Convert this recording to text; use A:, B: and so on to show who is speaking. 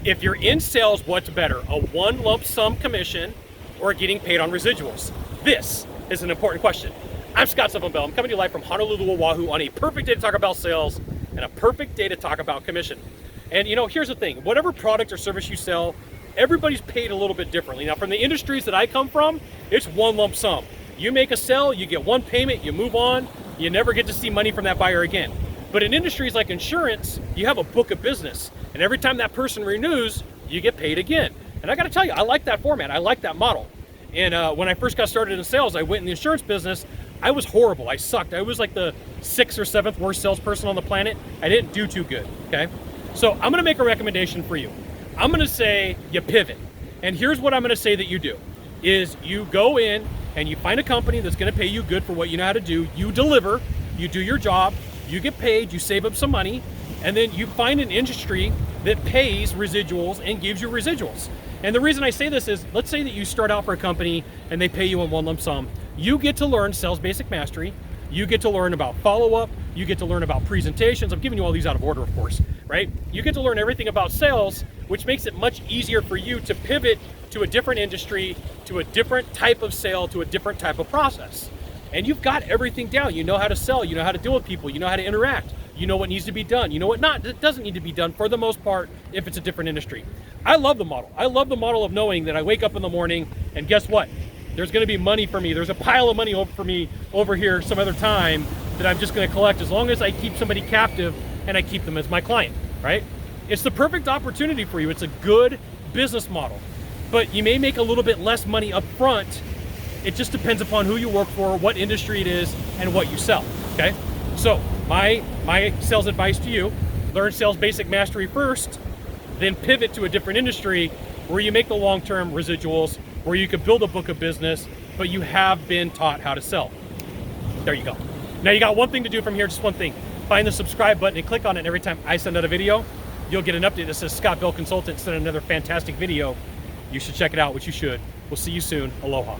A: If you're in sales, what's better, a one lump sum commission or getting paid on residuals? This is an important question. I'm Scott Sylvan Bell. I'm coming to you live from Honolulu, Oahu on a perfect day to talk about sales and a perfect day to talk about commission. And you know, here's the thing, whatever product or service you sell, everybody's paid a little bit differently. Now, from the industries that I come from, it's one lump sum. You make a sell, you get one payment, you move on, you never get to see money from that buyer again. But in industries like insurance, you have a book of business, and every time that person renews, you get paid again. And I gotta tell you, I like that format, I like that model. And when I first got started in sales, I went in the insurance business. I was horrible, I sucked. I was like the 6th or 7th worst salesperson on the planet. I didn't do too good, okay? So I'm gonna make a recommendation for you. I'm gonna say you pivot. And here's what I'm gonna say that you do, is you go in and you find a company that's gonna pay you good for what you know how to do, you deliver, you do your job, you get paid, you save up some money, and then you find an industry that pays residuals and gives you residuals. And the reason I say this is, let's say that you start out for a company and they pay you in one lump sum. You get to learn sales basic mastery, you get to learn about follow-up, you get to learn about presentations. I'm giving you all these out of order, of course, right? You get to learn everything about sales, which makes it much easier for you to pivot to a different industry, to a different type of sale, to a different type of process. And you've got everything down. You know how to sell, you know how to deal with people, you know how to interact, you know what needs to be done, you know what doesn't need to be done for the most part if it's a different industry. I love the model. I love the model of knowing that I wake up in the morning and guess what? There's gonna be money for me. There's a pile of money for me over here some other time that I'm just gonna collect as long as I keep somebody captive and I keep them as my client, right? It's the perfect opportunity for you. It's a good business model, but you may make a little bit less money up front. It just depends upon who you work for, what industry it is, and what you sell, okay? So my sales advice to you, learn sales basic mastery first, then pivot to a different industry where you make the long-term residuals, where you can build a book of business, but you have been taught how to sell. There you go. Now you got one thing to do from here, just one thing. Find the subscribe button and click on it, and every time I send out a video, you'll get an update that says Scott Bell Consultant sent another fantastic video. You should check it out, which you should. We'll see you soon. Aloha.